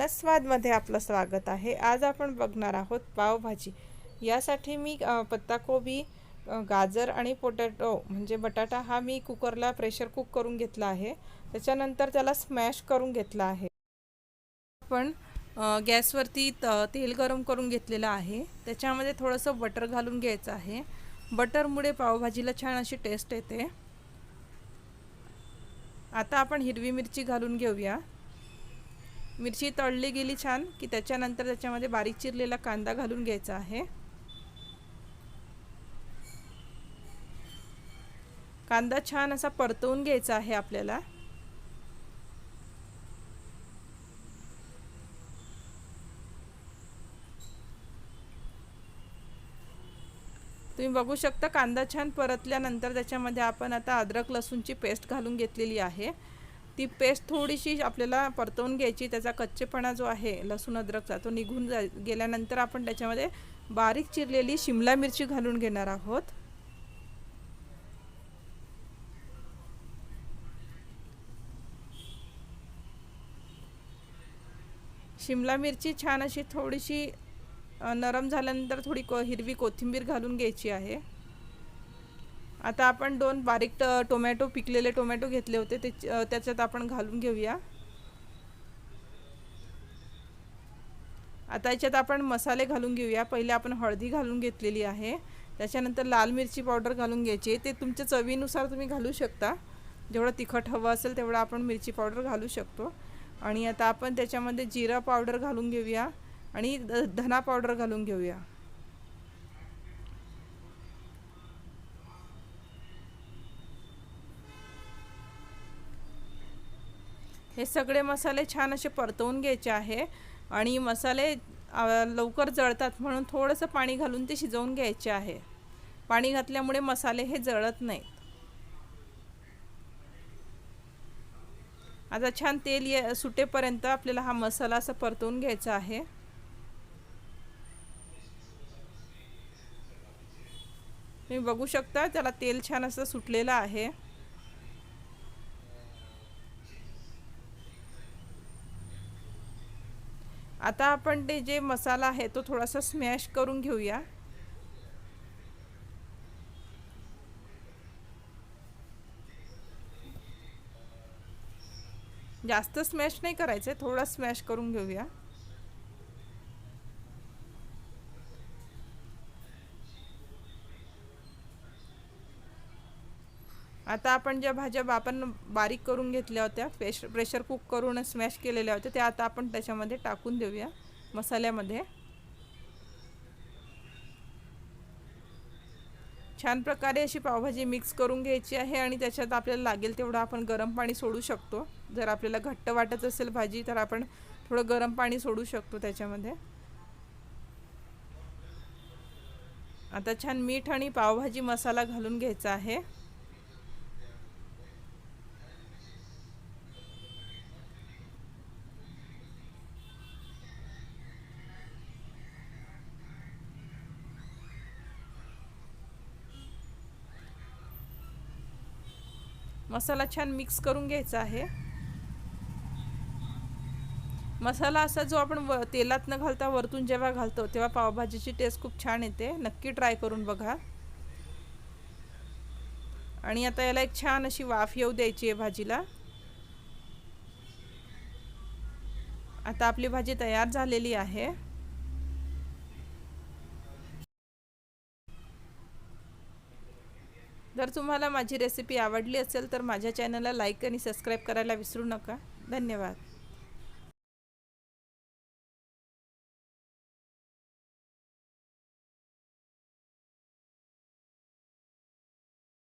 स्वादमध्ये आपलं स्वागत आहे। आज आपण बघणार आहोत पावभाजी। यासाठी मी पत्ताकोबी, गाजर आणि पोटॅटो म्हणजे बटाटा हा मी कुकरला प्रेशर कुक करून घेतला आहे। त्याच्यानंतर त्याला स्मॅश करून घेतला आहे। आपण गॅसवरती तेल गरम करून घेतलेलं आहे। त्याच्यामध्ये थोडंसं बटर घालून घ्यायचं आहे। बटरमुळे पावभाजीला छान अशी टेस्ट येते। आता आपण हिरवी मिरची घालून घेऊया। मिरची तळली गेली छान की त्याच्यानंतर त्याच्यामध्ये बारीक चिरलेला कांदा घालून घ्यायचा आहे। कांदा छान असा परतवून घ्यायचा आहे आपल्याला। तुम्ही बघू शकता कांदा छान परतल्यानंतर त्याच्यामध्ये आपण आता अद्रक लसूणची पेस्ट घालून घेतलेली आहे। ती पेस्ट थोडीशी आपल्याला परतवून घ्यायची। त्याचा कच्चेपणा जो आहे लसूण अद्रकचा तो निघून गेल्यानंतर आपण त्याच्यामध्ये बारीक चिरलेली शिमला मिरची घालून घेणार आहोत। शिमला मिरची छान अशी थोडीशी नरम झाल्यानंतर थोडी हिरवी कोथिंबीर घालून घ्यायची आहे। आता आपण दोन बारीक टोमॅटो पिकलेले टोमॅटो घेतले होते ते त्याच्यात आपण घालून घेऊया। आता याच्यात आपण मसाले घालून घेऊया। पहिले आपण हळदी घालून घेतलेली आहे। त्याच्यानंतर लाल मिरची पावडर घालून घ्यायची। ते तुमच्या चवीनुसार तुम्ही घालू शकता। जेवढं तिखट हवं असेल तेवढं आपण मिरची पावडर घालू शकतो। आणि आता आपण त्याच्यामध्ये जिरा पावडर घालून घेऊया आणि धना पावडर घालून घेऊया। हे सगळे मसाले छान असे परतवून घ्यायचे आहे। आणि मसाले लवकर जळतात म्हणून थोडंसं पाणी घालून ते शिजवून घ्यायचे आहे। पाणी घातल्यामुळे मसाले हे जळत नाहीत। आता छान तेल सुटेपर्यंत आपल्याला हा मसाला असा परतवून घ्यायचा आहे। तुम्ही बघू शकता त्याला तेल छान असं सुटलेलं आहे। आता आपण ते जे मसाला आहे तो थोडासा स्मॅश करून घेऊया। जास्त स्मॅश नाही करायचं, थोडा स्मॅश करून घेऊया। आता आपण ज्या भाज्या आपण बारीक करून घेतल्या होत्या प्रेशर कुक करून स्मॅश केलेल्या होत्या त्या आता आपण त्याच्यामध्ये टाकून देऊया मसाल्यामध्ये। छान प्रकारे अशी पावभाजी मिक्स करून घ्यायची आहे। आणि त्याच्यात आपल्याला लागेल तेवढं आपण गरम पाणी सोडू शकतो। जर आपल्याला घट्ट वाटत असेल भाजी तर आपण थोडं गरम पाणी सोडू शकतो त्याच्यामध्ये। आता छान मीठ आणि पावभाजी मसाला घालून घ्यायचा आहे। मसाला छान मिक्स करून घ्यायचा आहे। मसाला असा जो आपण तेलात न घालता वरतून जेव्हा घालतो तेव्हा पावभाजीची टेस्ट खूप छान येते। नक्की ट्राय करून बघा। आणि आता याला एक छान अशी वाफ येऊ द्यायची आहे भाजीला। आता आपली भाजी तयार झालेली आहे। जर तुम्हाला माझी रेसिपी आवडली असेल तर माझ्या चॅनलला लाईक आणि सबस्क्राईब करायला विसरू नका। धन्यवाद।